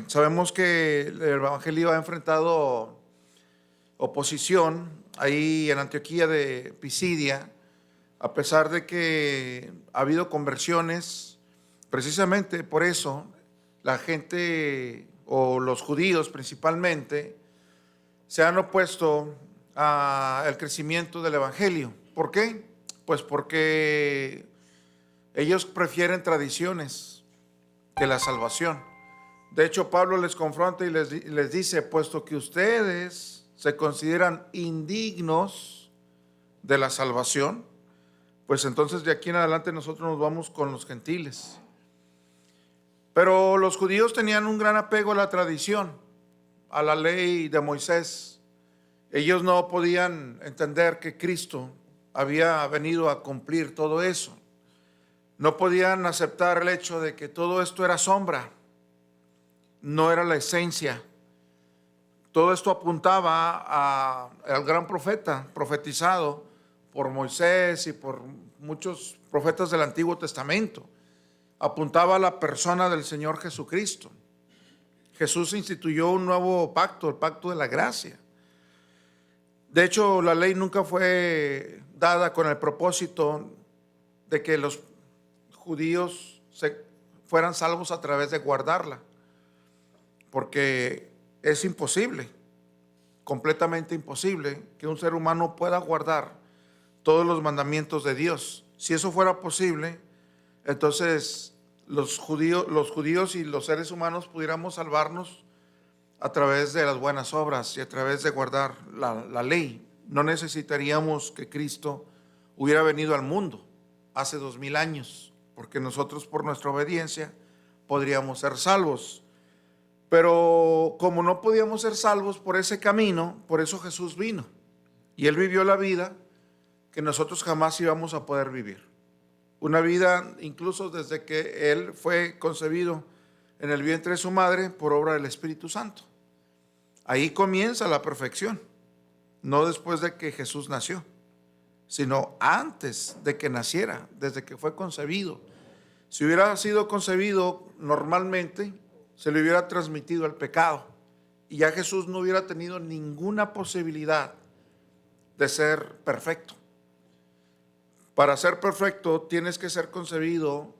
Sabemos que el evangelio ha enfrentado oposición ahí en Antioquía de Pisidia, a pesar de que ha habido conversiones. Precisamente por eso la gente o los judíos principalmente se han opuesto al crecimiento del evangelio. ¿Por qué? Pues porque ellos prefieren tradiciones que la salvación. De hecho, Pablo les confronta y les dice: puesto que ustedes se consideran indignos de la salvación, pues entonces de aquí en adelante nosotros nos vamos con los gentiles. Pero los judíos tenían un gran apego a la tradición, a la ley de Moisés. Ellos no podían entender que Cristo había venido a cumplir todo eso. No podían aceptar el hecho de que todo esto era sombra, no era la esencia. Todo esto apuntaba al gran profeta, profetizado por Moisés y por muchos profetas del Antiguo Testamento. Apuntaba a la persona del Señor Jesucristo. Jesús instituyó un nuevo pacto, el pacto de la gracia. De hecho, la ley nunca fue dada con el propósito de que los judíos fueran salvos a través de guardarla, porque es imposible, completamente imposible, que un ser humano pueda guardar todos los mandamientos de Dios. Si eso fuera posible, entonces los judíos y los seres humanos pudiéramos salvarnos a través de las buenas obras y a través de guardar la ley. No necesitaríamos que Cristo hubiera venido al mundo hace 2000 años, porque nosotros por nuestra obediencia podríamos ser salvos. Pero como no podíamos ser salvos por ese camino, por eso Jesús vino. Y Él vivió la vida que nosotros jamás íbamos a poder vivir. Una vida incluso desde que Él fue concebido en el vientre de su madre por obra del Espíritu Santo. Ahí comienza la perfección. No después de que Jesús nació, sino antes de que naciera, desde que fue concebido. Si hubiera sido concebido normalmente, se le hubiera transmitido el pecado y ya Jesús no hubiera tenido ninguna posibilidad de ser perfecto. Para ser perfecto tienes que ser concebido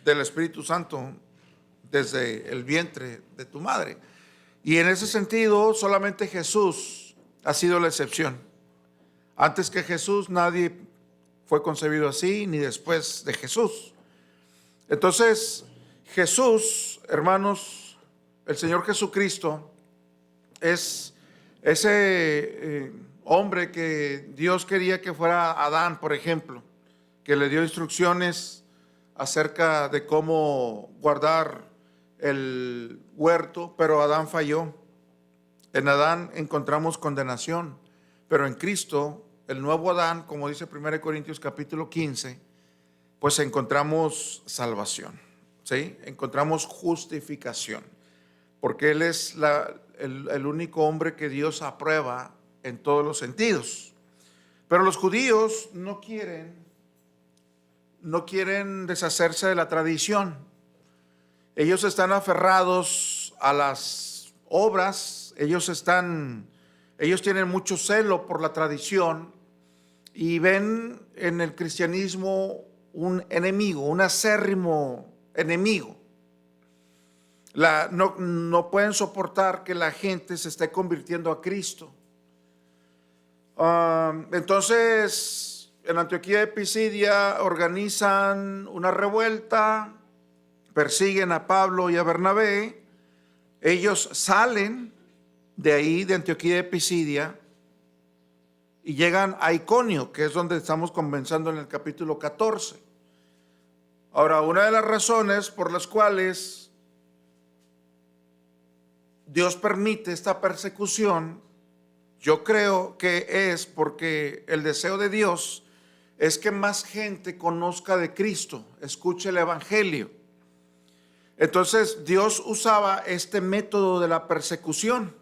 del Espíritu Santo desde el vientre de tu madre. Y en ese sentido solamente Jesús ha sido la excepción. Antes que Jesús nadie fue concebido así, ni después de Jesús. Entonces Jesús, hermanos, el Señor Jesucristo es ese hombre que Dios quería que fuera Adán, por ejemplo, que le dio instrucciones acerca de cómo guardar el huerto, pero Adán falló. En Adán encontramos condenación, pero en Cristo, el nuevo Adán, como dice 1 Corintios capítulo 15, pues encontramos salvación. ¿Sí? Encontramos justificación, porque Él es el único hombre que Dios aprueba en todos los sentidos. Pero los judíos no quieren deshacerse de la tradición. Ellos están aferrados a las obras, ellos tienen mucho celo por la tradición y ven en el cristianismo un enemigo, un acérrimo enemigo. No pueden soportar que la gente se esté convirtiendo a Cristo. Entonces, en Antioquía de Pisidia organizan una revuelta, persiguen a Pablo y a Bernabé. Ellos salen de ahí, de Antioquía de Pisidia, y llegan a Iconio, que es donde estamos comenzando en el capítulo 14. Ahora, una de las razones por las cuales Dios permite esta persecución, yo creo que es porque el deseo de Dios es que más gente conozca de Cristo, escuche el evangelio. Entonces Dios usaba este método de la persecución.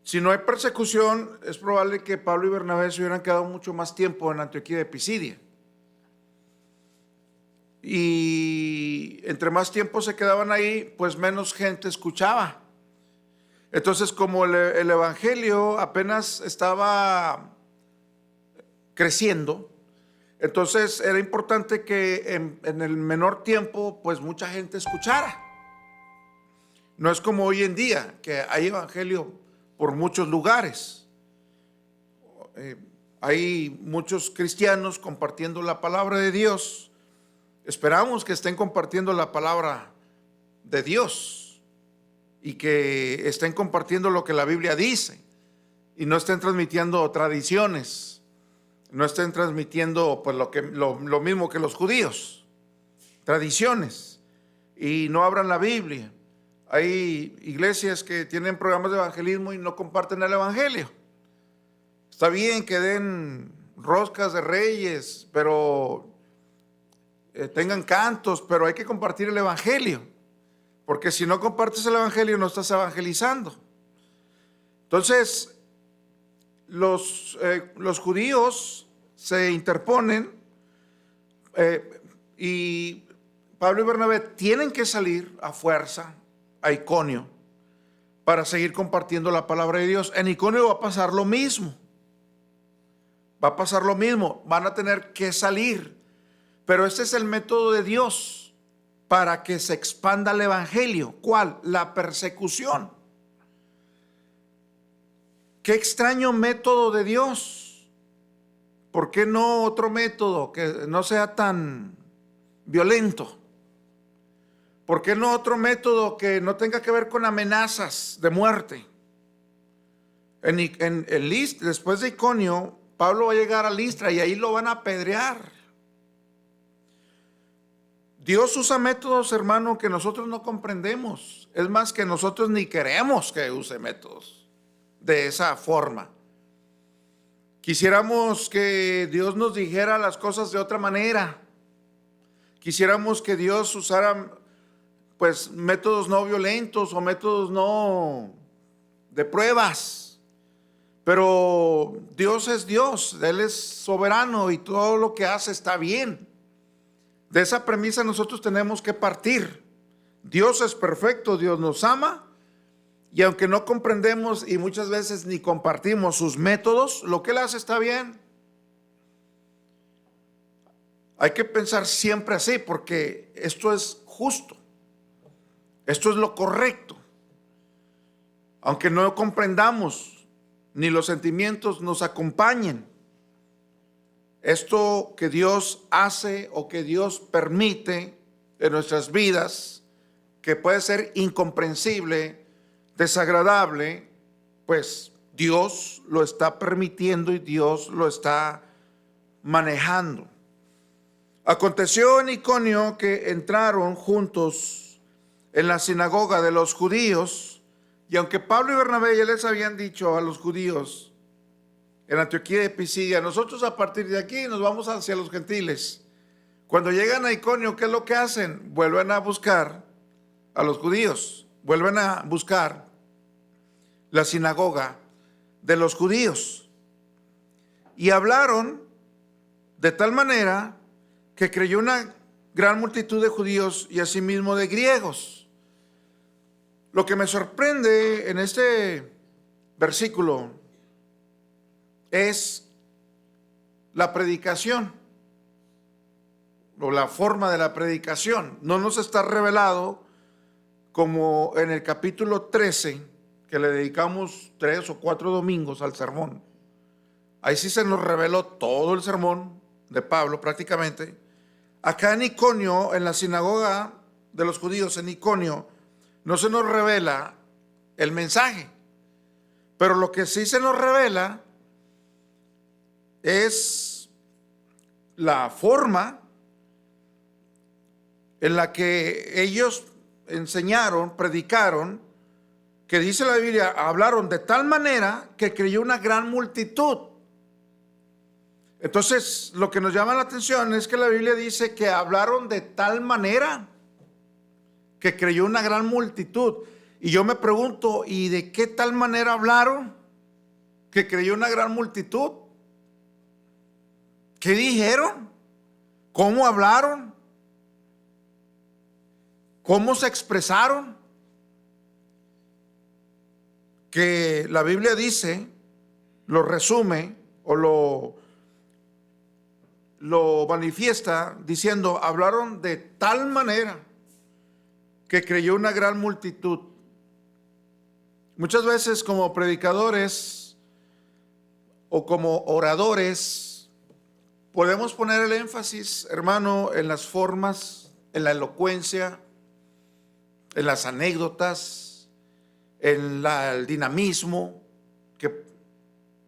Si no hay persecución, es probable que Pablo y Bernabé se hubieran quedado mucho más tiempo en Antioquía de Pisidia. y entre más tiempo se quedaban ahí, pues menos gente escuchaba. Entonces, como el evangelio apenas estaba creciendo, entonces era importante que en el menor tiempo, pues mucha gente escuchara. No es como hoy en día, que hay evangelio por muchos lugares. Hay muchos cristianos compartiendo la palabra de Dios. Esperamos que estén compartiendo la palabra de Dios y que estén compartiendo lo que la Biblia dice y no estén transmitiendo tradiciones, no estén transmitiendo pues lo mismo que los judíos, tradiciones, y no abran la Biblia. Hay iglesias que tienen programas de evangelismo y no comparten el evangelio. Está bien que den roscas de reyes, pero tengan cantos, pero hay que compartir el evangelio, porque si no compartes el evangelio no estás evangelizando. Entonces los judíos se interponen y Pablo y Bernabé tienen que salir a fuerza a Iconio para seguir compartiendo la palabra de Dios. En Iconio va a pasar lo mismo. Van a tener que salir. Pero este es el método de Dios para que se expanda el evangelio. ¿Cuál? La persecución. Qué extraño método de Dios. ¿Por qué no otro método que no sea tan violento? ¿Por qué no otro método que no tenga que ver con amenazas de muerte? Después de Iconio, Pablo va a llegar a Listra y ahí lo van a apedrear. Dios usa métodos, hermano, que nosotros no comprendemos. Es más, que nosotros ni queremos que use métodos de esa forma. Quisiéramos que Dios nos dijera las cosas de otra manera. Quisiéramos que Dios usara pues métodos no violentos o métodos no de pruebas. Pero Dios es Dios, Él es soberano y todo lo que hace está bien. De esa premisa nosotros tenemos que partir. Dios es perfecto, Dios nos ama, y aunque no comprendemos y muchas veces ni compartimos sus métodos, lo que Él hace está bien. Hay que pensar siempre así, porque esto es justo, esto es lo correcto. Aunque no comprendamos ni los sentimientos nos acompañen, esto que Dios hace o que Dios permite en nuestras vidas, que puede ser incomprensible, desagradable, pues Dios lo está permitiendo y Dios lo está manejando. Aconteció en Iconio que entraron juntos en la sinagoga de los judíos, y aunque Pablo y Bernabé ya les habían dicho a los judíos en Antioquía de Pisidia, nosotros a partir de aquí nos vamos hacia los gentiles. Cuando llegan a Iconio, ¿qué es lo que hacen? Vuelven a buscar a los judíos, vuelven a buscar la sinagoga de los judíos. Y hablaron de tal manera que creyó una gran multitud de judíos y asimismo de griegos. Lo que me sorprende en este versículo es la predicación o la forma de la predicación. No nos está revelado como en el capítulo 13, que le dedicamos 3 o 4 domingos al sermón. Ahí sí se nos reveló todo el sermón de Pablo prácticamente. Acá en Iconio, en la sinagoga de los judíos en Iconio, no se nos revela el mensaje, pero lo que sí se nos revela es la forma en la que ellos enseñaron, predicaron, que dice la Biblia, hablaron de tal manera que creyó una gran multitud. Entonces, lo que nos llama la atención es que la Biblia dice que hablaron de tal manera que creyó una gran multitud. Y yo me pregunto, ¿y de qué tal manera hablaron que creyó una gran multitud? ¿Qué dijeron? ¿Cómo hablaron? ¿Cómo se expresaron? Que la Biblia dice, lo resume o lo manifiesta diciendo, hablaron de tal manera que creyó una gran multitud. Muchas veces como predicadores o como oradores podemos poner el énfasis, hermano, en las formas, en la elocuencia, en las anécdotas, en el dinamismo que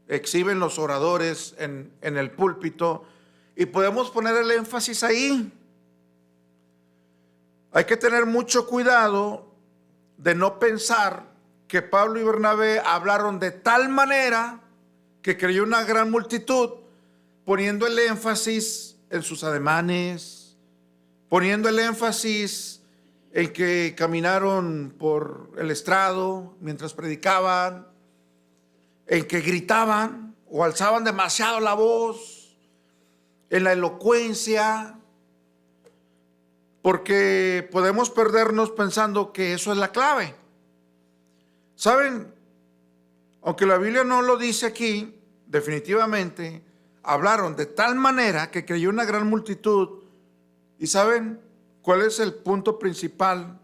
exhiben los oradores en el púlpito, y podemos poner el énfasis ahí. Hay que tener mucho cuidado de no pensar que Pablo y Bernabé hablaron de tal manera que creyó una gran multitud, poniendo el énfasis en sus ademanes, poniendo el énfasis en que caminaron por el estrado mientras predicaban, en que gritaban o alzaban demasiado la voz, en la elocuencia, porque podemos perdernos pensando que eso es la clave. ¿Saben? Aunque la Biblia no lo dice aquí, definitivamente hablaron de tal manera que creyó una gran multitud. ¿Y saben cuál es el punto principal,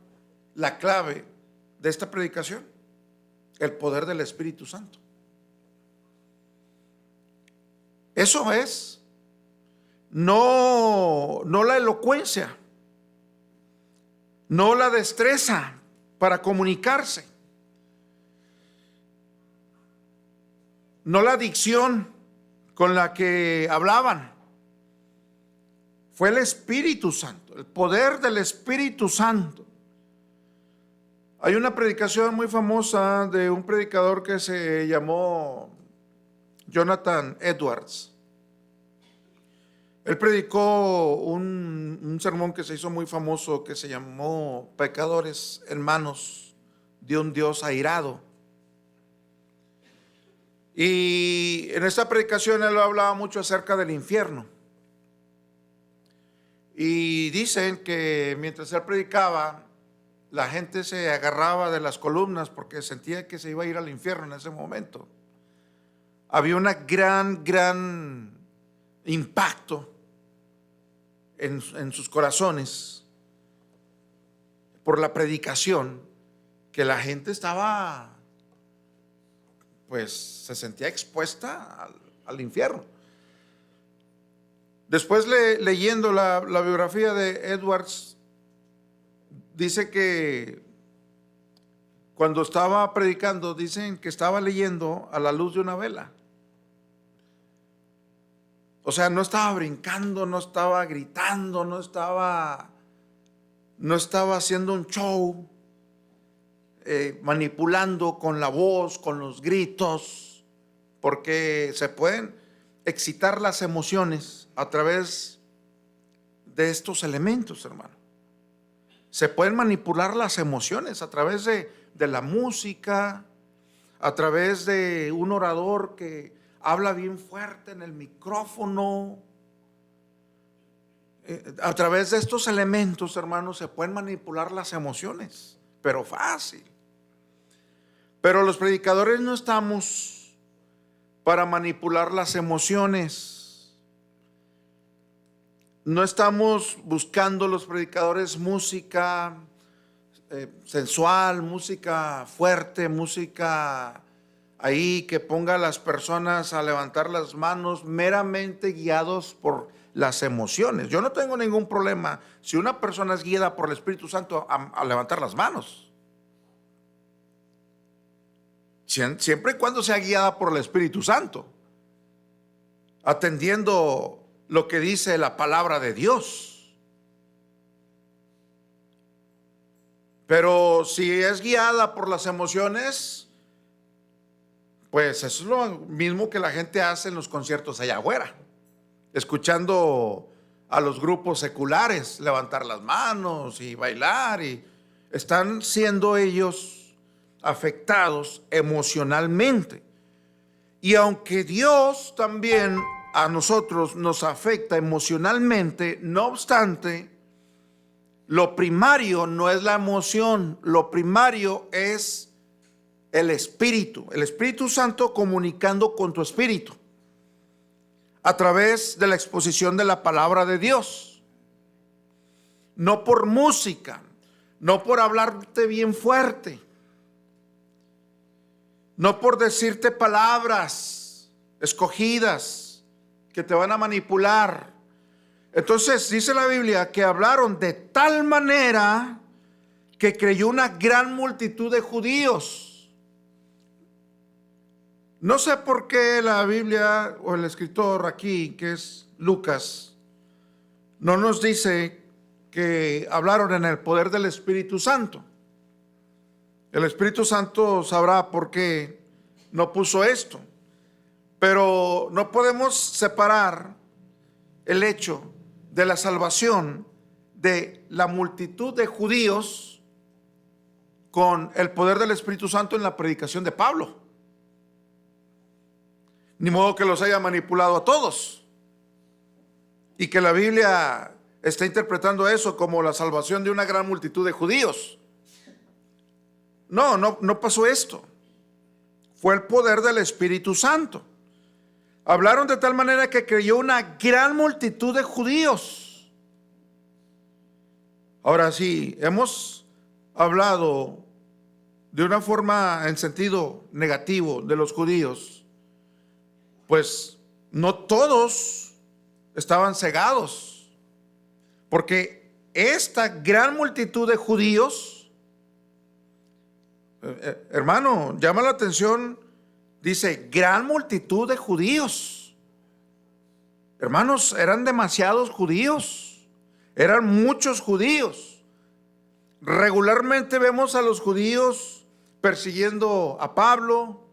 la clave de esta predicación? El poder del Espíritu Santo. Eso es, no la elocuencia, no la destreza para comunicarse, no la dicción con la que hablaban. Fue el Espíritu Santo, el poder del Espíritu Santo. Hay una predicación muy famosa de un predicador que se llamó Jonathan Edwards. Él predicó un sermón que se hizo muy famoso que se llamó Pecadores en manos de un Dios airado. Y en esta predicación él hablaba mucho acerca del infierno. Y dicen que mientras él predicaba, la gente se agarraba de las columnas porque sentía que se iba a ir al infierno en ese momento. Había una gran impacto en sus corazones por la predicación, que la gente estaba, pues se sentía expuesta al infierno. Después leyendo la biografía de Edwards, dice que cuando estaba predicando, dicen que estaba leyendo a la luz de una vela. O sea, no estaba brincando, no estaba gritando, no estaba haciendo un show, manipulando con la voz, con los gritos, porque se pueden excitar las emociones a través de estos elementos, hermano. Se pueden manipular las emociones a través de la música, a través de un orador que habla bien fuerte en el micrófono. A través de estos elementos, hermanos, se pueden manipular las emociones, pero fácil. Pero los predicadores no estamos para manipular las emociones. No estamos buscando los predicadores música sensual, música fuerte, música ahí que ponga a las personas a levantar las manos meramente guiados por las emociones. Yo no tengo ningún problema si una persona es guiada por el Espíritu Santo a levantar las manos, siempre y cuando sea guiada por el Espíritu Santo, atendiendo lo que dice la palabra de Dios. Pero si es guiada por las emociones, pues eso es lo mismo que la gente hace en los conciertos allá afuera, escuchando a los grupos seculares levantar las manos y bailar, y están siendo ellos afectados emocionalmente. Y aunque Dios también a nosotros nos afecta emocionalmente, no obstante, lo primario no es la emoción, lo primario es el Espíritu Santo comunicando con tu espíritu a través de la exposición de la palabra de Dios. No por música, no por hablarte bien fuerte, no por decirte palabras escogidas que te van a manipular. Entonces dice la Biblia que hablaron de tal manera que creyó una gran multitud de judíos. No sé por qué la Biblia o el escritor aquí, que es Lucas, no nos dice que hablaron en el poder del Espíritu Santo. El Espíritu Santo sabrá por qué no puso esto. Pero no podemos separar el hecho de la salvación de la multitud de judíos con el poder del Espíritu Santo en la predicación de Pablo. Ni modo que los haya manipulado a todos y que la Biblia está interpretando eso como la salvación de una gran multitud de judíos. No pasó esto. Fue el poder del Espíritu Santo. Hablaron de tal manera que creyó una gran multitud de judíos. Ahora sí, hemos hablado de una forma en sentido negativo de los judíos. Pues no todos estaban cegados, porque esta gran multitud de judíos, hermano, llama la atención, dice gran multitud de judíos. Hermanos, eran demasiados judíos, eran muchos judíos. Regularmente vemos a los judíos persiguiendo a Pablo,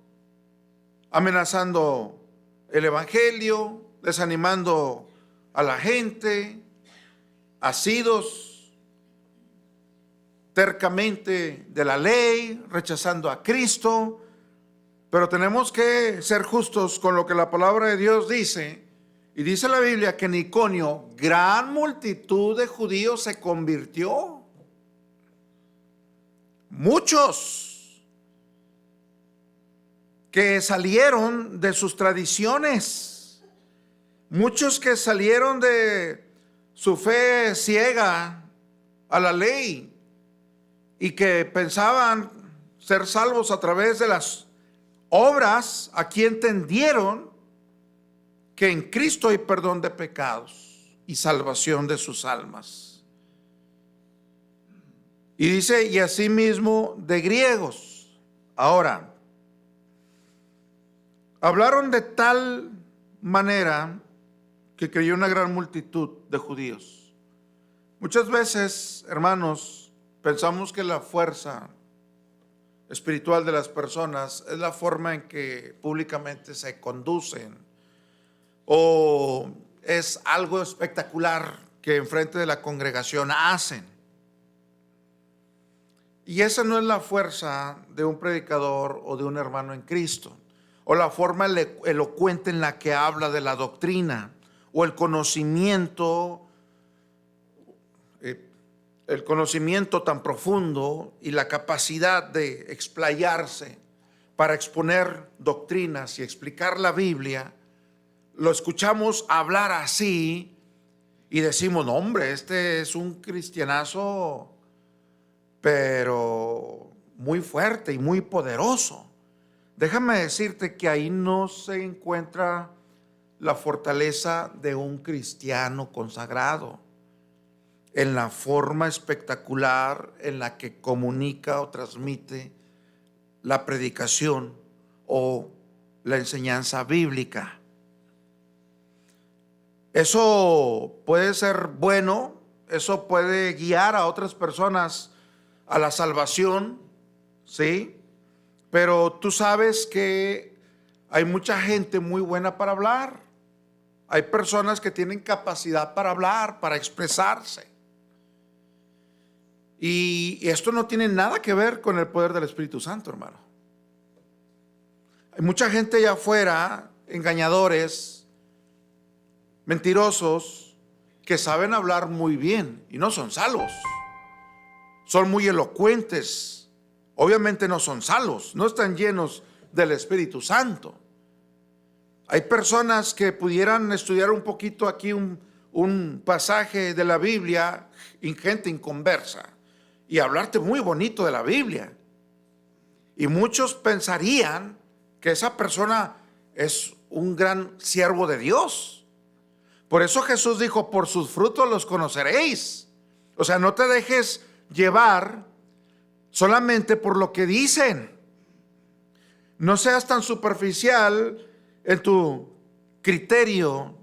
amenazando el evangelio, desanimando a la gente, asidos tercamente de la ley, rechazando a Cristo. Pero tenemos que ser justos con lo que la palabra de Dios dice. Y dice la Biblia que en Iconio gran multitud de judíos se convirtió. Muchos que salieron de sus tradiciones, muchos que salieron de su fe ciega a la ley y que pensaban ser salvos a través de las obras, aquí entendieron que en Cristo hay perdón de pecados y salvación de sus almas. Y dice, y asimismo de griegos. Ahora, hablaron de tal manera que creyó una gran multitud de judíos. Muchas veces, hermanos, pensamos que la fuerza espiritual de las personas es la forma en que públicamente se conducen, o es algo espectacular que enfrente de la congregación hacen. Y esa no es la fuerza de un predicador o de un hermano en Cristo, o la forma elocuente en la que habla de la doctrina, o el conocimiento tan profundo y la capacidad de explayarse para exponer doctrinas y explicar la Biblia. Lo escuchamos hablar así y decimos, no, hombre, este es un cristianazo, pero muy fuerte y muy poderoso. Déjame decirte que ahí no se encuentra la fortaleza de un cristiano consagrado, en la forma espectacular en la que comunica o transmite la predicación o la enseñanza bíblica. Eso puede ser bueno, eso puede guiar a otras personas a la salvación, ¿sí? Pero tú sabes que hay mucha gente muy buena para hablar. Hay personas que tienen capacidad para hablar, para expresarse. Y esto no tiene nada que ver con el poder del Espíritu Santo, hermano. Hay mucha gente allá afuera, engañadores, mentirosos, que saben hablar muy bien y no son salvos. son muy elocuentes, obviamente no son salvos, no están llenos del Espíritu Santo. Hay personas que pudieran estudiar un poquito aquí un pasaje de la Biblia, gente inconversa, y hablarte muy bonito de la Biblia. Y muchos pensarían que esa persona es un gran siervo de Dios. Por eso Jesús dijo, por sus frutos los conoceréis. O sea, no te dejes llevar solamente por lo que dicen. No seas tan superficial en tu criterio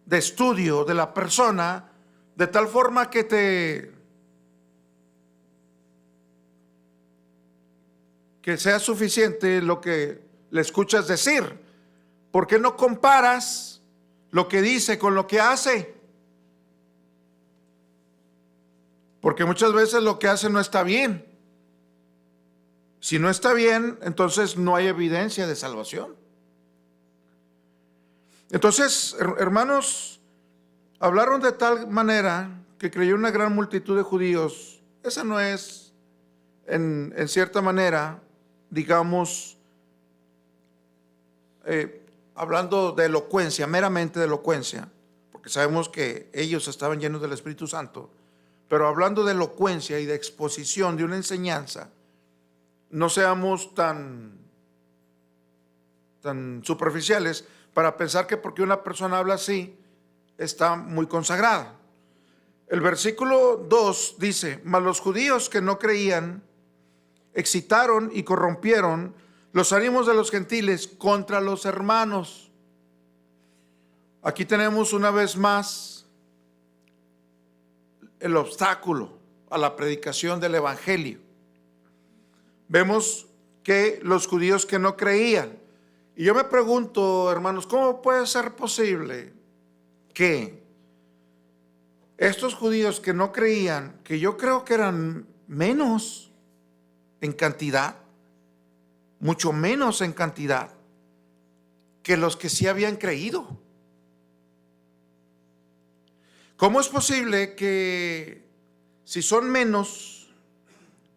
de estudio de la persona, de tal forma que sea suficiente lo que le escuchas decir. ¿Por qué no comparas lo que dice con lo que hace? Porque muchas veces lo que hace no está bien. Si no está bien, entonces no hay evidencia de salvación. Entonces, hermanos, hablaron de tal manera que creyó una gran multitud de judíos. Esa no es, en cierta manera, digamos, hablando de elocuencia, meramente de elocuencia, porque sabemos que ellos estaban llenos del Espíritu Santo, pero hablando de elocuencia y de exposición de una enseñanza, no seamos tan superficiales para pensar que porque una persona habla así, está muy consagrada. El versículo 2 dice, mas los judíos que no creían excitaron y corrompieron los ánimos de los gentiles contra los hermanos. Aquí tenemos una vez más el obstáculo a la predicación del evangelio. Vemos que los judíos que no creían, y yo me pregunto, hermanos, ¿cómo puede ser posible que estos judíos que no creían, que yo creo que eran menos en cantidad, mucho menos en cantidad que los que sí habían creído? ¿Cómo es posible que si son menos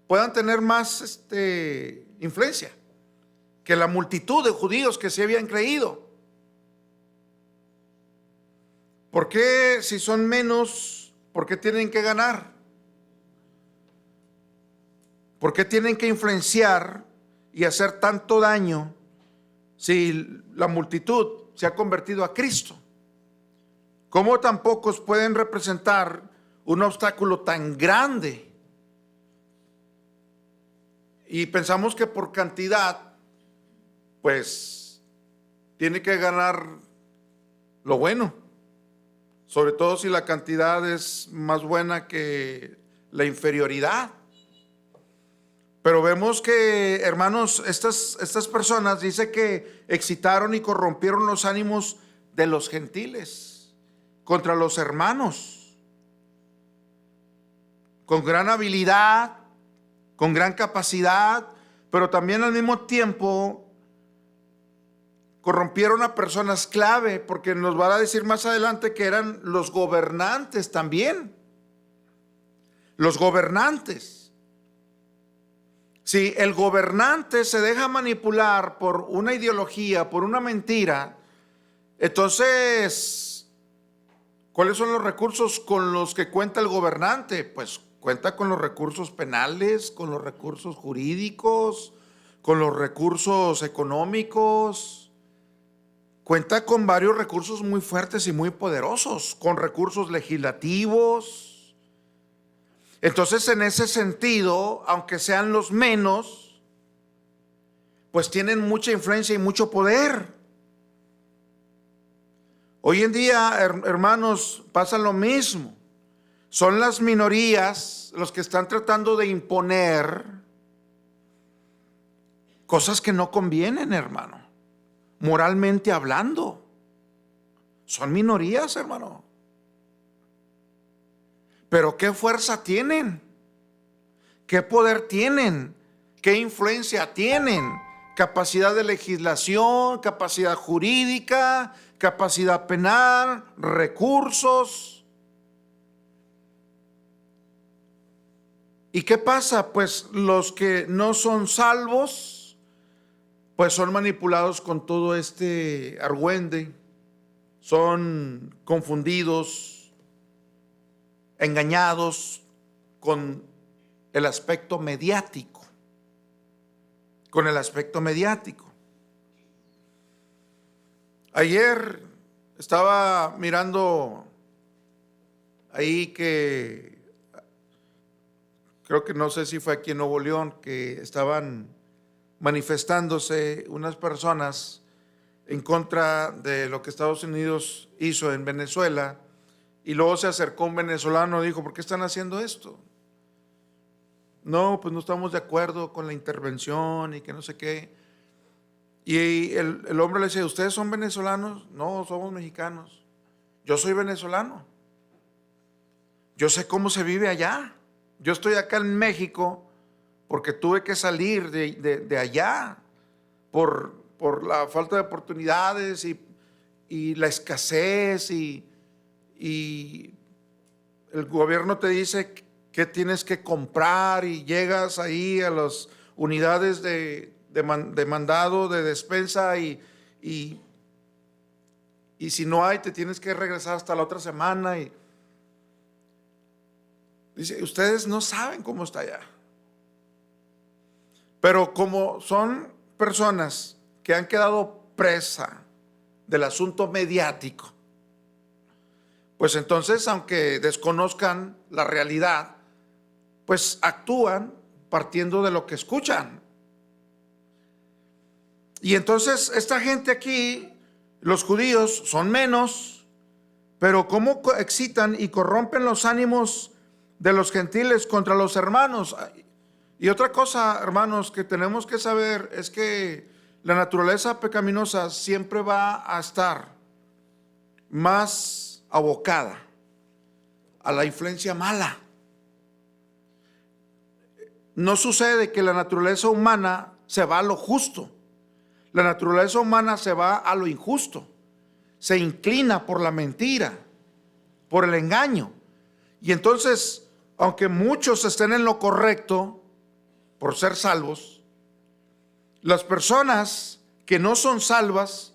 puedan tener más influencia que la multitud de judíos que sí habían creído? ¿Por qué si son menos, por qué tienen que ganar? ¿Por qué tienen que influenciar y hacer tanto daño si la multitud se ha convertido a Cristo? ¿Cómo tan pocos pueden representar un obstáculo tan grande? Y pensamos que por cantidad, pues, tiene que ganar lo bueno, sobre todo si la cantidad es más buena que la inferioridad. Pero vemos que, hermanos, estas personas dice que excitaron y corrompieron los ánimos de los gentiles contra los hermanos, con gran habilidad, con gran capacidad, pero también al mismo tiempo corrompieron a personas clave, porque nos va a decir más adelante que eran los gobernantes también. Los gobernantes. Si el gobernante se deja manipular por una ideología, por una mentira, entonces, ¿cuáles son los recursos con los que cuenta el gobernante? Pues cuenta con los recursos penales, con los recursos jurídicos, con los recursos económicos. Cuenta con varios recursos muy fuertes y muy poderosos, con recursos legislativos. Entonces, en ese sentido, aunque sean los menos, pues tienen mucha influencia y mucho poder. Hoy en día, hermanos, pasa lo mismo. Son las minorías los que están tratando de imponer cosas que no convienen, hermano. Moralmente hablando, son minorías, hermano. Pero ¿qué fuerza tienen? ¿Qué poder tienen? ¿Qué influencia tienen? Capacidad de legislación, capacidad jurídica, capacidad penal, recursos. ¿Y qué pasa? Pues los que no son salvos, pues son manipulados con todo este argüende, son confundidos, engañados con el aspecto mediático, con el aspecto mediático. Ayer estaba mirando ahí que creo que no sé si fue aquí en Nuevo León, que estaban manifestándose unas personas en contra de lo que Estados Unidos hizo en Venezuela, y luego se acercó un venezolano y dijo: ¿por qué están haciendo esto? No, pues no estamos de acuerdo con la intervención y que no sé qué. Y el hombre le decía: ¿ustedes son venezolanos? No, somos mexicanos. Yo soy venezolano. Yo sé cómo se vive allá. Yo estoy acá en México porque tuve que salir de allá por la falta de oportunidades y la escasez y el gobierno te dice que tienes que comprar y llegas ahí a las unidades de mandado, de despensa y si no hay te tienes que regresar hasta la otra semana y dice: ustedes no saben cómo está allá. Pero como son personas que han quedado presa del asunto mediático, pues entonces, aunque desconozcan la realidad, pues actúan partiendo de lo que escuchan. Y entonces esta gente aquí, los judíos, son menos, pero cómo excitan y corrompen los ánimos de los gentiles contra los hermanos. Y otra cosa, hermanos, que tenemos que saber es que la naturaleza pecaminosa siempre va a estar más abocada a la influencia mala. No sucede que la naturaleza humana se va a lo justo. La naturaleza humana se va a lo injusto. Se inclina por la mentira, por el engaño. Y entonces, aunque muchos estén en lo correcto por ser salvos, las personas que no son salvas,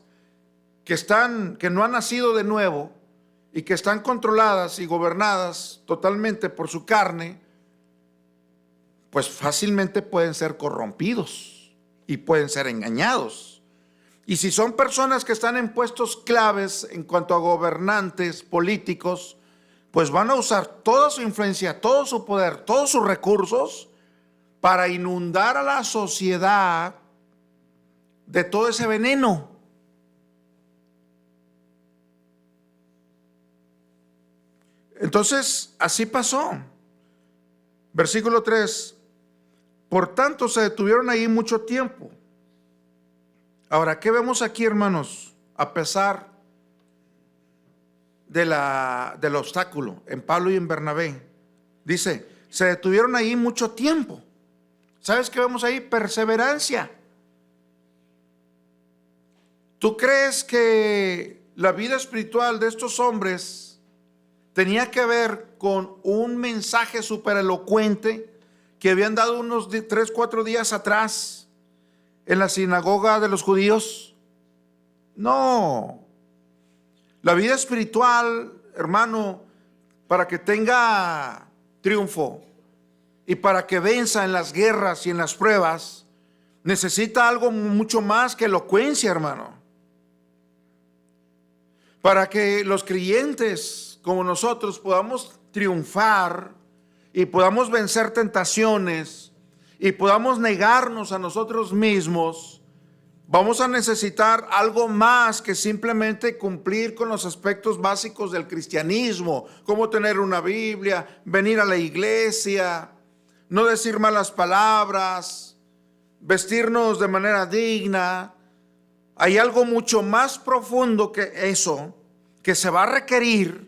que no han nacido de nuevo y que están controladas y gobernadas totalmente por su carne, pues fácilmente pueden ser corrompidos y pueden ser engañados. Y si son personas que están en puestos claves en cuanto a gobernantes políticos, pues van a usar toda su influencia, todo su poder, todos sus recursos para inundar a la sociedad de todo ese veneno. Entonces, así pasó. Versículo 3. Por tanto, se detuvieron ahí mucho tiempo. Ahora, ¿qué vemos aquí, hermanos? A pesar del obstáculo en Pablo y en Bernabé, dice, se detuvieron ahí mucho tiempo. ¿Sabes qué vemos ahí? Perseverancia. ¿Tú crees que la vida espiritual de estos hombres tenía que ver con un mensaje súper elocuente que habían dado unos 3, 4 días atrás en la sinagoga de los judíos? No. La vida espiritual, hermano, para que tenga triunfo y para que venza en las guerras y en las pruebas, necesita algo mucho más que elocuencia, hermano. Para que los creyentes como nosotros podamos triunfar y podamos vencer tentaciones y podamos negarnos a nosotros mismos, vamos a necesitar algo más que simplemente cumplir con los aspectos básicos del cristianismo, como tener una Biblia, venir a la iglesia, no decir malas palabras, vestirnos de manera digna. Hay algo mucho más profundo que eso, que se va a requerir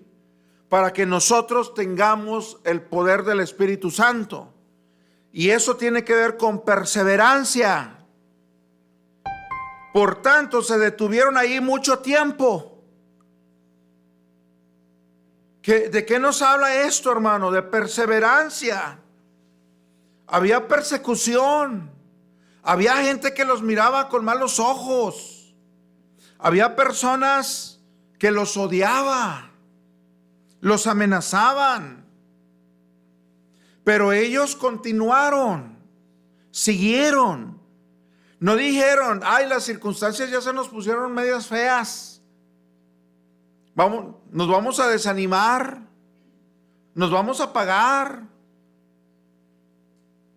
para que nosotros tengamos el poder del Espíritu Santo. Y eso tiene que ver con perseverancia. Por tanto, se detuvieron ahí mucho tiempo. ¿De qué nos habla esto, hermano? De perseverancia. había persecución, había gente que los miraba con malos ojos, había personas que los odiaba, los amenazaban, pero ellos continuaron, siguieron. No dijeron, ay, las circunstancias ya se nos pusieron medias feas, nos vamos a desanimar, nos vamos a apagar,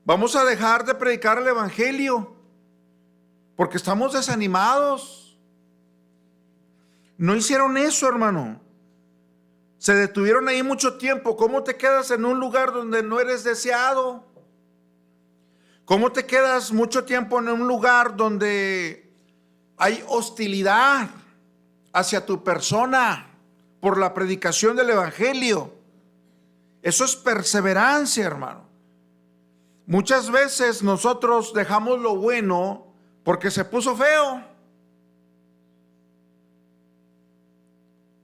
vamos a dejar de predicar el evangelio porque estamos desanimados. No hicieron eso, hermano. Se detuvieron ahí mucho tiempo. ¿Cómo te quedas en un lugar donde no eres deseado? ¿Cómo te quedas mucho tiempo en un lugar donde hay hostilidad hacia tu persona por la predicación del evangelio? Eso es perseverancia, hermano. Muchas veces nosotros dejamos lo bueno porque se puso feo.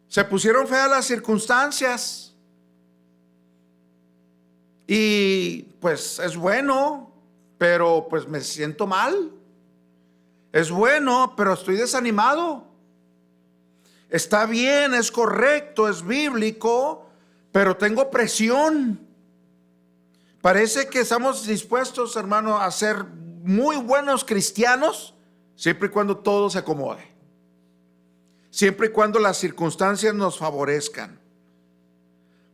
Se pusieron feas las circunstancias. Y pues es bueno, pero pues me siento mal. Es bueno, pero estoy desanimado. Está bien, es correcto, es bíblico, pero tengo presión. Parece que estamos dispuestos, hermano, a ser muy buenos cristianos, siempre y cuando todo se acomode. Siempre y cuando las circunstancias nos favorezcan.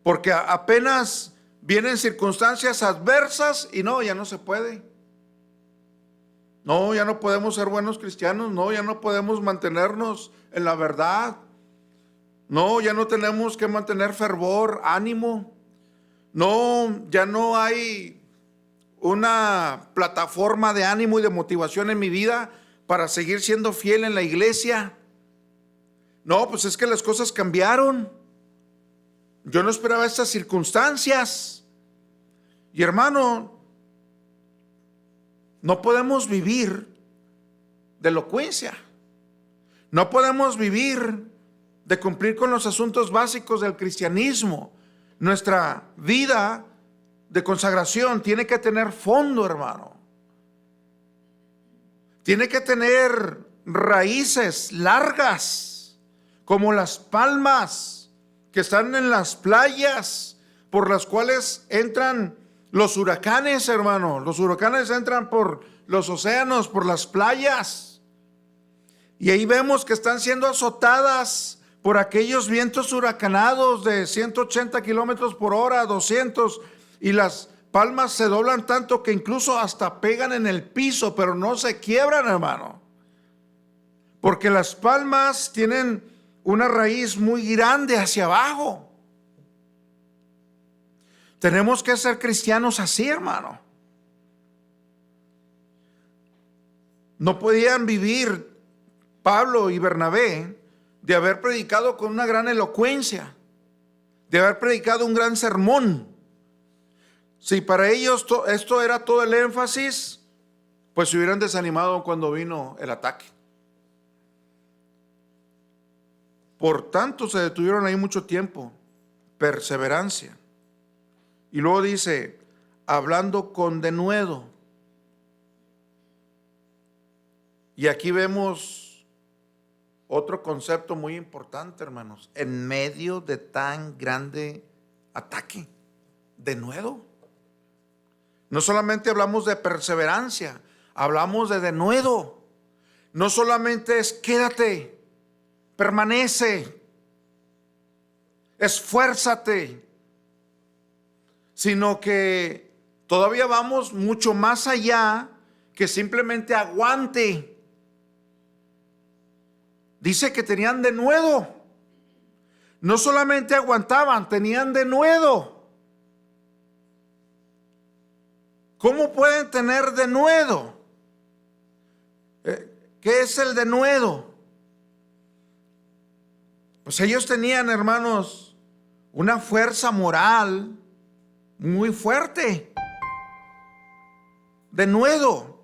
Porque apenas vienen circunstancias adversas y no, ya no se puede. No, ya no podemos ser buenos cristianos. No, ya no podemos mantenernos en la verdad. No, ya no tenemos que mantener fervor, ánimo. No, ya no hay una plataforma de ánimo y de motivación en mi vida para seguir siendo fiel en la iglesia. No, pues es que las cosas cambiaron. Yo no esperaba estas circunstancias. Y hermano, no podemos vivir de elocuencia. No podemos vivir de cumplir con los asuntos básicos del cristianismo. Nuestra vida de consagración tiene que tener fondo, hermano. Tiene que tener raíces largas, como las palmas que están en las playas, por las cuales entran los huracanes, hermano. Los huracanes entran por los océanos, por las playas. Y ahí vemos que están siendo azotadas por aquellos vientos huracanados de 180 kilómetros por hora, 200, y las palmas se doblan tanto que incluso hasta pegan en el piso, pero no se quiebran, hermano. Porque las palmas tienen una raíz muy grande hacia abajo. Tenemos que ser cristianos así, hermano. No podían vivir Pablo y Bernabé de haber predicado con una gran elocuencia, de haber predicado un gran sermón. Si para ellos esto era todo el énfasis, pues se hubieran desanimado cuando vino el ataque. Por tanto, se detuvieron ahí mucho tiempo. Perseverancia. Y luego dice, hablando con denuedo. Y aquí vemos otro concepto muy importante, hermanos. En medio de tan grande ataque, denuedo. No solamente hablamos de perseverancia, hablamos de denuedo. No solamente es quédate, permanece, esfuérzate, sino que todavía vamos mucho más allá que simplemente aguante. Dice que tenían denuedo. No solamente aguantaban, tenían denuedo. ¿Cómo pueden tener denuedo? ¿Qué es el denuedo? Pues ellos tenían, hermanos, una fuerza moral muy fuerte. Denuedo.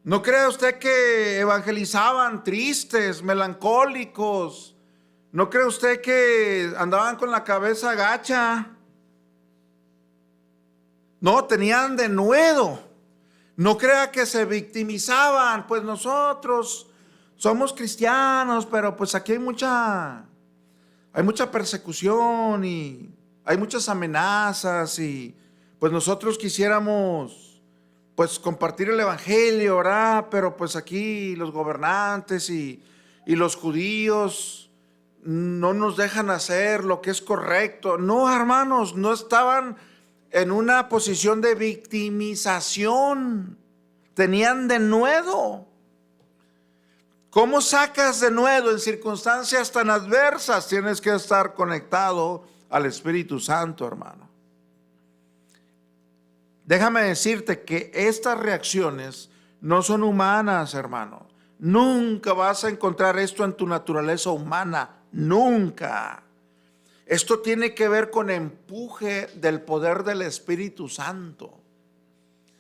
No crea usted que evangelizaban tristes, melancólicos. No cree usted que andaban con la cabeza gacha. No, tenían denuedo. No crea que se victimizaban. Pues nosotros somos cristianos, pero pues aquí hay mucha persecución y hay muchas amenazas, y pues nosotros quisiéramos pues compartir el evangelio, ¿verdad? Pero pues aquí los gobernantes y los judíos no nos dejan hacer lo que es correcto. No, hermanos, no estaban en una posición de victimización, tenían denuedo. ¿Cómo sacas denuedo en circunstancias tan adversas? Tienes que estar conectado al Espíritu Santo, hermano. Déjame decirte que estas reacciones no son humanas, hermano. Nunca vas a encontrar esto en tu naturaleza humana, nunca. Esto tiene que ver con empuje del poder del Espíritu Santo.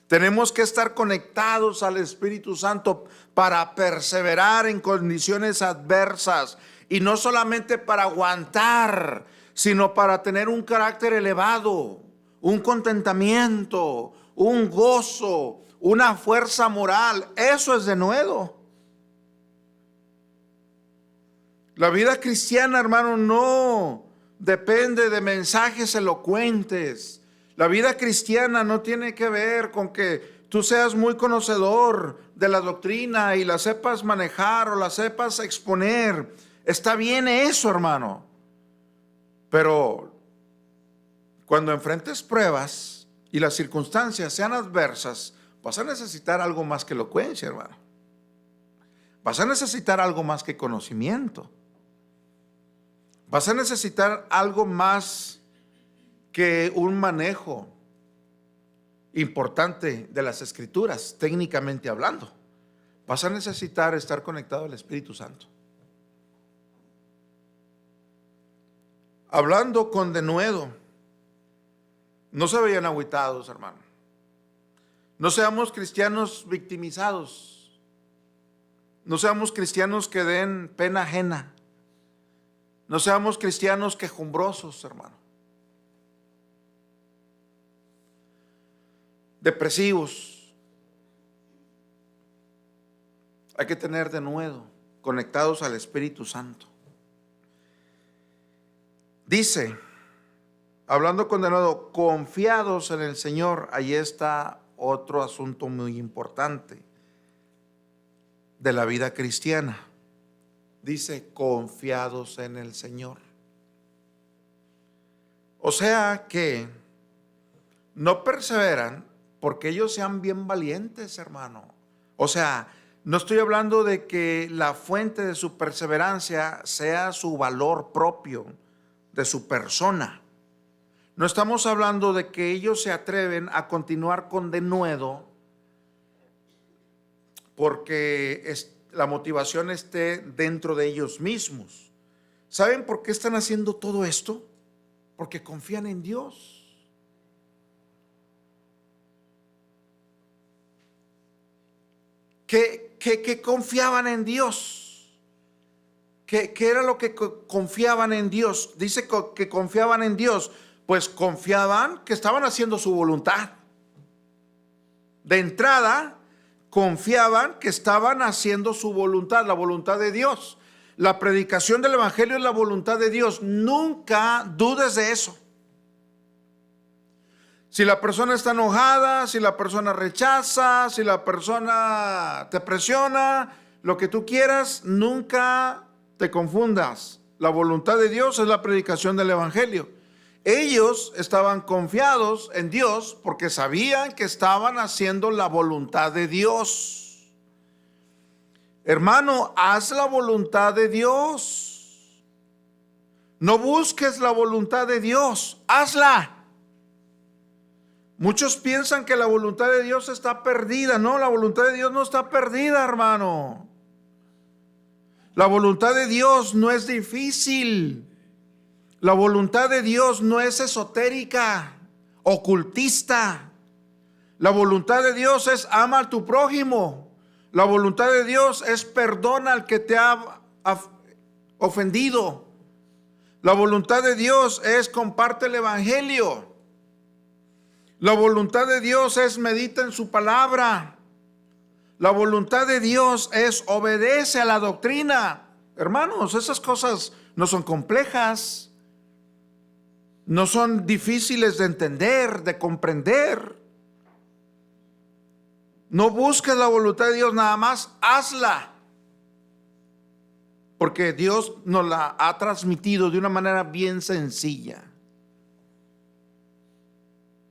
Tenemos que estar conectados al Espíritu Santo para perseverar en condiciones adversas, y no solamente para aguantar, sino para tener un carácter elevado, un contentamiento, un gozo, una fuerza moral. Eso es denuedo. La vida cristiana, hermano, no depende de mensajes elocuentes. La vida cristiana no tiene que ver con que tú seas muy conocedor de la doctrina y la sepas manejar o la sepas exponer. Está bien eso, hermano. Pero cuando enfrentes pruebas y las circunstancias sean adversas, vas a necesitar algo más que elocuencia, hermano. Vas a necesitar algo más que conocimiento. Vas a necesitar algo más que un manejo importante de las Escrituras, técnicamente hablando. Vas a necesitar estar conectado al Espíritu Santo. Hablando con denuedo, no se veían agüitados, hermano. No seamos cristianos victimizados. No seamos cristianos que den pena ajena. No seamos cristianos quejumbrosos, hermano. Depresivos. Hay que tener denuedo, conectados al Espíritu Santo. Dice, hablando con denuedo, confiados en el Señor. Ahí está otro asunto muy importante de la vida cristiana. Dice, confiados en el Señor. O sea que no perseveran porque ellos sean bien valientes, hermano. O sea, no estoy hablando de que la fuente de su perseverancia sea su valor propio, de su persona. No estamos hablando de que ellos se atreven a continuar con denuedo porque la motivación esté dentro de ellos mismos. ¿Saben por qué están haciendo todo esto? Porque confían en Dios. Que confiaban en Dios. ¿Qué era lo que confiaban en Dios? Dice que confiaban en Dios. Pues confiaban que estaban haciendo su voluntad. De entrada, confiaban que estaban haciendo su voluntad, la voluntad de Dios. La predicación del evangelio es la voluntad de Dios. Nunca dudes de eso. Si la persona está enojada, si la persona rechaza, si la persona te presiona, lo que tú quieras, nunca te confundas. La voluntad de Dios es la predicación del evangelio. Ellos estaban confiados en Dios porque sabían que estaban haciendo la voluntad de Dios. Hermano, haz la voluntad de Dios. No busques la voluntad de Dios, hazla. Muchos piensan que la voluntad de Dios está perdida. No, la voluntad de Dios no está perdida, hermano. La voluntad de Dios no es difícil. La voluntad de Dios no es esotérica, ocultista. La voluntad de Dios es ama a tu prójimo. La voluntad de Dios es perdona al que te ha ofendido. La voluntad de Dios es comparte el evangelio. La voluntad de Dios es medita en su palabra. La voluntad de Dios es obedece a la doctrina. Hermanos, esas cosas no son complejas, no son difíciles de entender, de comprender. No busques la voluntad de Dios, nada más hazla. Porque Dios nos la ha transmitido de una manera bien sencilla,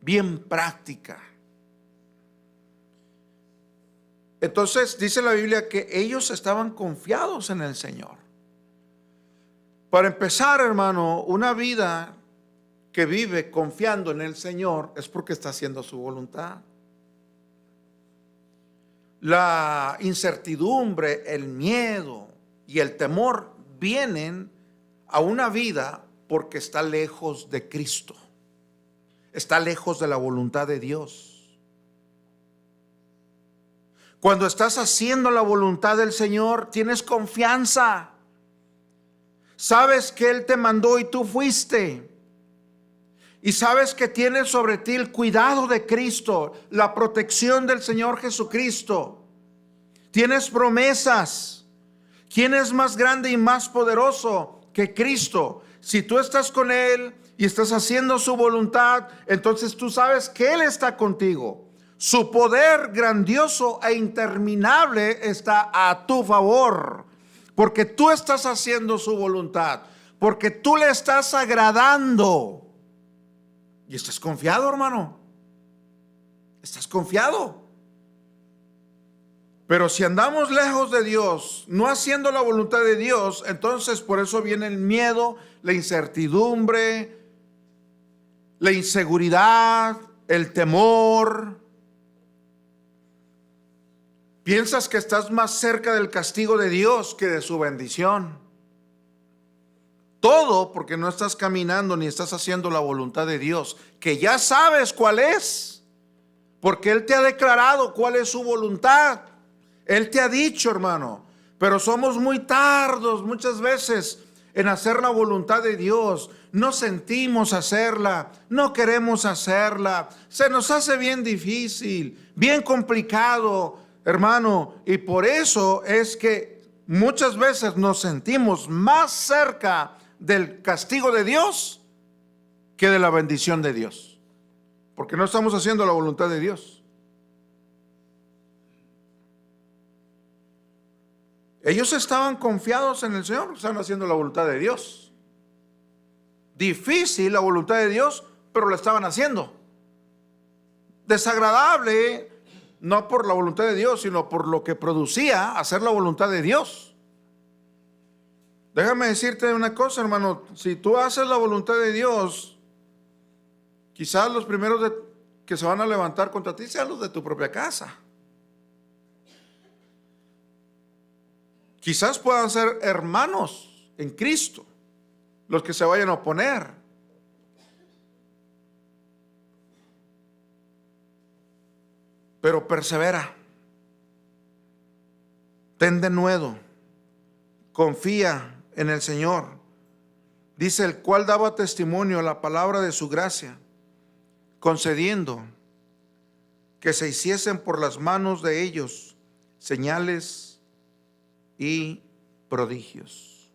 bien práctica. Entonces dice la Biblia que ellos estaban confiados en el Señor. Para empezar, hermano, una vida que vive confiando en el Señor es porque está haciendo su voluntad. La incertidumbre, el miedo y el temor vienen a una vida porque está lejos de Cristo, está lejos de la voluntad de Dios. Cuando estás haciendo la voluntad del Señor, tienes confianza. Sabes que Él te mandó y tú fuiste. Y sabes que tienes sobre ti el cuidado de Cristo, la protección del Señor Jesucristo. Tienes promesas. ¿Quién es más grande y más poderoso que Cristo? Si tú estás con Él y estás haciendo su voluntad, entonces tú sabes que Él está contigo. Su poder grandioso e interminable está a tu favor, porque tú estás haciendo su voluntad, porque tú le estás agradando. Y estás confiado, hermano. Estás confiado. Pero si andamos lejos de Dios, no haciendo la voluntad de Dios, entonces por eso viene el miedo, la incertidumbre, la inseguridad, el temor. Piensas que estás más cerca del castigo de Dios que de su bendición. Todo porque no estás caminando ni estás haciendo la voluntad de Dios, que ya sabes cuál es, porque Él te ha declarado cuál es su voluntad. Él te ha dicho, hermano, pero somos muy tardos muchas veces en hacer la voluntad de Dios. No sentimos hacerla, no queremos hacerla, se nos hace bien difícil, bien complicado, hermano, y por eso es que muchas veces nos sentimos más cerca del castigo de Dios que de la bendición de Dios, porque no estamos haciendo la voluntad de Dios. Ellos estaban confiados en el Señor, estaban haciendo la voluntad de Dios. Difícil la voluntad de Dios, pero la estaban haciendo. Desagradable, no por la voluntad de Dios, sino por lo que producía hacer la voluntad de Dios. Déjame decirte una cosa, hermano. Si tú haces la voluntad de Dios, quizás los primeros que se van a levantar contra ti sean los de tu propia casa. Quizás puedan ser hermanos en Cristo los que se vayan a oponer. Pero persevera. Ten denuedo. Confía en el Señor. Dice, el cual daba testimonio a la palabra de su gracia, concediendo que se hiciesen por las manos de ellos señales y prodigios.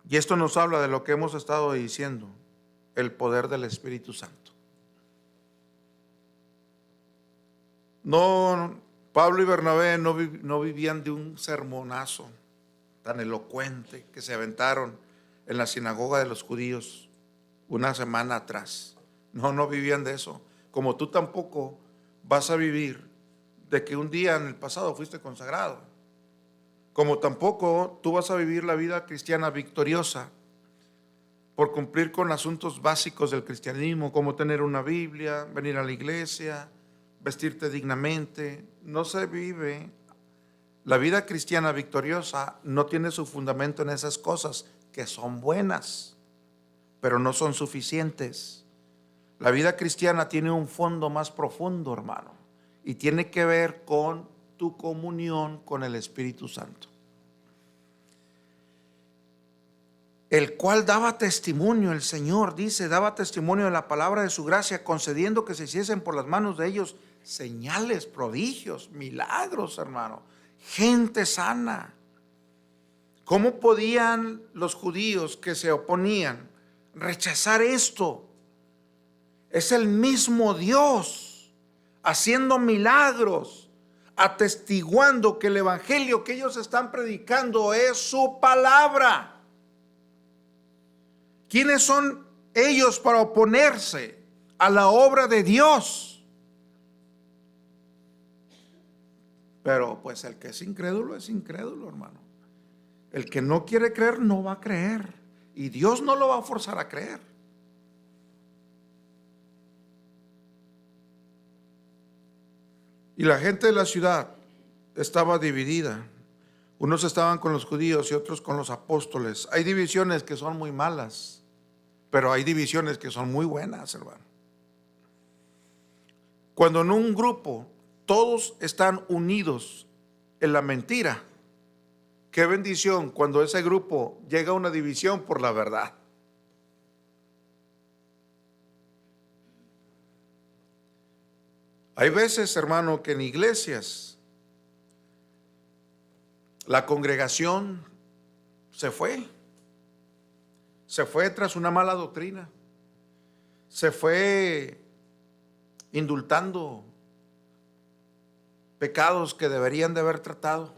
Y esto nos habla de lo que hemos estado diciendo, el poder del Espíritu Santo. No, Pablo y Bernabé no vivían de un sermonazo tan elocuente que se aventaron en la sinagoga de los judíos una semana atrás. No vivían de eso. Como tú tampoco vas a vivir de que un día en el pasado fuiste consagrado. Como tampoco tú vas a vivir la vida cristiana victoriosa por cumplir con asuntos básicos del cristianismo, como tener una Biblia, venir a la iglesia, vestirte dignamente. No se vive. La vida cristiana victoriosa no tiene su fundamento en esas cosas que son buenas, pero no son suficientes. La vida cristiana tiene un fondo más profundo, hermano, y tiene que ver con tu comunión con el Espíritu Santo. el cual daba testimonio, el Señor dice, daba testimonio de la palabra de su gracia, concediendo que se hiciesen por las manos de ellos señales, prodigios, milagros, hermano, gente sana. ¿Cómo podían los judíos que se oponían rechazar esto? Es el mismo Dios haciendo milagros, atestiguando que el evangelio que ellos están predicando es su palabra. ¿Quiénes son ellos para oponerse a la obra de Dios? Pero pues el que es incrédulo, hermano. El que no quiere creer no va a creer, y Dios no lo va a forzar a creer. Y la gente de la ciudad estaba dividida. Unos estaban con los judíos y otros con los apóstoles. Hay divisiones que son muy malas, pero hay divisiones que son muy buenas, hermano. Cuando en un grupo todos están unidos en la mentira, qué bendición cuando ese grupo llega a una división por la verdad. Hay veces, hermano, que en iglesias la congregación se fue tras una mala doctrina, se fue indultando pecados que deberían de haber tratado.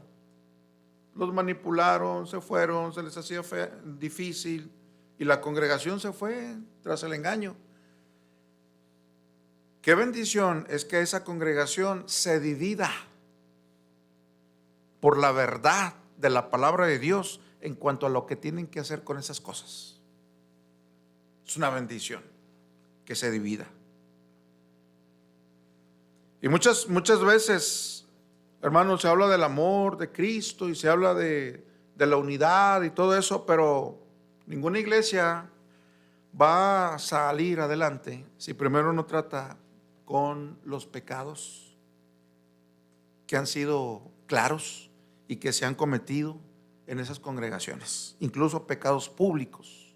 Los manipularon, se fueron, se les hacía difícil, y la congregación se fue tras el engaño. Qué bendición es que esa congregación se divida por la verdad de la palabra de Dios en cuanto a lo que tienen que hacer con esas cosas. Es una bendición que se divida. Y muchas veces, hermanos, se habla del amor de Cristo y se habla de la unidad y todo eso, pero ninguna iglesia va a salir adelante si primero no trata con los pecados que han sido claros y que se han cometido en esas congregaciones, incluso pecados públicos,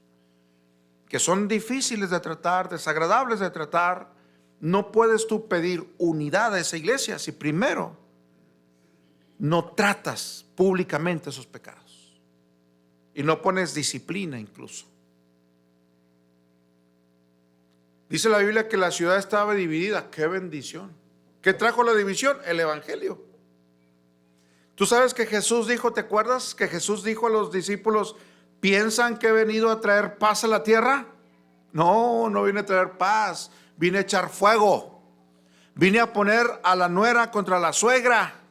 que son difíciles de tratar, desagradables de tratar. No puedes tú pedir unidad a esa iglesia si primero no tratas públicamente esos pecados y no pones disciplina incluso. Dice la Biblia que la ciudad estaba dividida. ¡Qué bendición! ¿Qué trajo la división? El evangelio. Tú sabes que Jesús dijo, ¿te acuerdas? Que Jesús dijo a los discípulos, ¿piensan que he venido a traer paz a la tierra? No, no vine a traer paz, vine a echar fuego. Vine a poner a la nuera contra la suegra.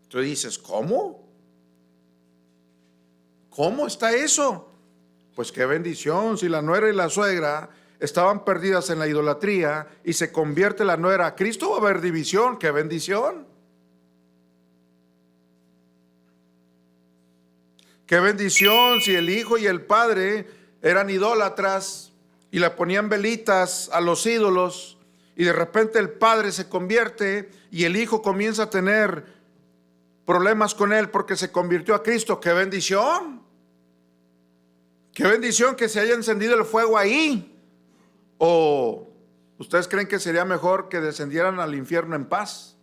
Tú dices, ¿cómo? ¿Cómo está eso? Pues qué bendición, si la nuera y la suegra estaban perdidas en la idolatría y se convierte la nuera a Cristo, va a haber división. Qué bendición. Qué bendición si el hijo y el padre eran idólatras y le ponían velitas a los ídolos, y de repente el padre se convierte y el hijo comienza a tener problemas con él porque se convirtió a Cristo. ¡Qué bendición! ¡Qué bendición que se haya encendido el fuego ahí! ¿O ustedes creen que sería mejor que descendieran al infierno en paz?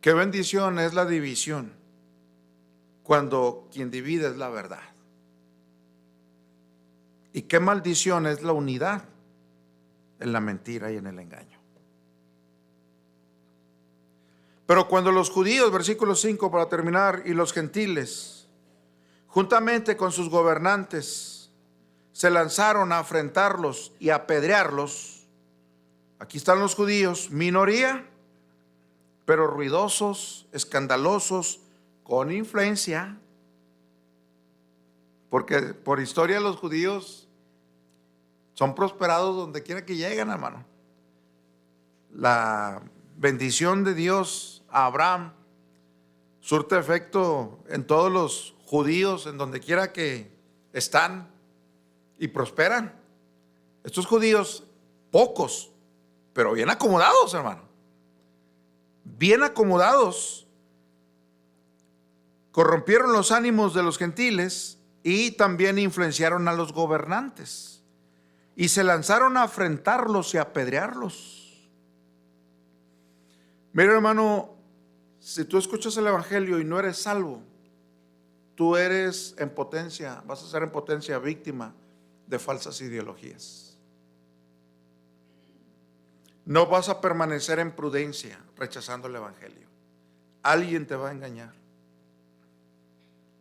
Qué bendición es la división cuando quien divide es la verdad. Y qué maldición es la unidad en la mentira y en el engaño. Pero cuando los judíos, versículo 5 para terminar, y los gentiles, juntamente con sus gobernantes, se lanzaron a afrentarlos y a apedrearlos. Aquí están los judíos, minoría, pero ruidosos, escandalosos, con influencia, porque por historia los judíos son prosperados donde quiera que llegan, hermano. La bendición de Dios a Abraham surte efecto en todos los judíos, en donde quiera que están, y prosperan. Estos judíos, pocos, pero bien acomodados, hermano. Bien acomodados, Corrompieron los ánimos de los gentiles y también influenciaron a los gobernantes. Y se lanzaron a afrentarlos y a apedrearlos. Mira, hermano, si tú escuchas el evangelio y no eres salvo, tú eres en potencia, vas a ser en potencia víctima de falsas ideologías. No vas a permanecer en prudencia rechazando el evangelio. Alguien te va a engañar.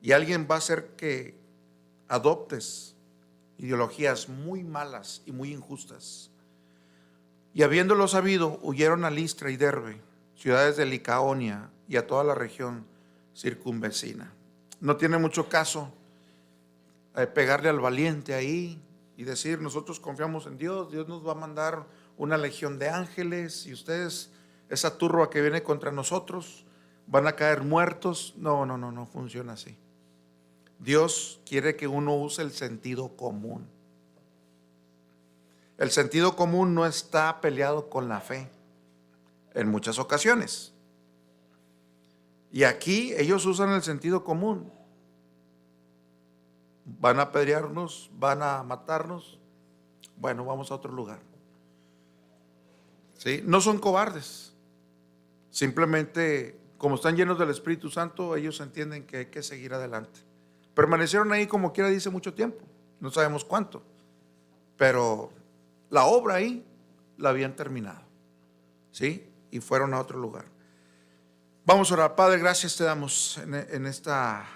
Y alguien va a hacer que adoptes ideologías muy malas y muy injustas. Y habiéndolo sabido, huyeron a Listra y Derbe, ciudades de Licaonia, y a toda la región circunvecina. No tiene mucho caso pegarle al valiente ahí y decir: nosotros confiamos en Dios, Dios nos va a mandar una legión de ángeles, y ustedes, esa turba que viene contra nosotros, van a caer muertos. No funciona así. Dios quiere que uno use el sentido común. El sentido común no está peleado con la fe en muchas ocasiones. Y aquí ellos usan el sentido común. Van a apedrearnos, van a matarnos. Bueno, vamos a otro lugar. ¿Sí? No son cobardes. Simplemente, como están llenos del Espíritu Santo, ellos entienden que hay que seguir adelante. Permanecieron ahí, como quiera dice, mucho tiempo. No sabemos cuánto. Pero la obra ahí la habían terminado. ¿Sí? Y fueron a otro lugar. Vamos a orar. Padre, gracias te damos en esta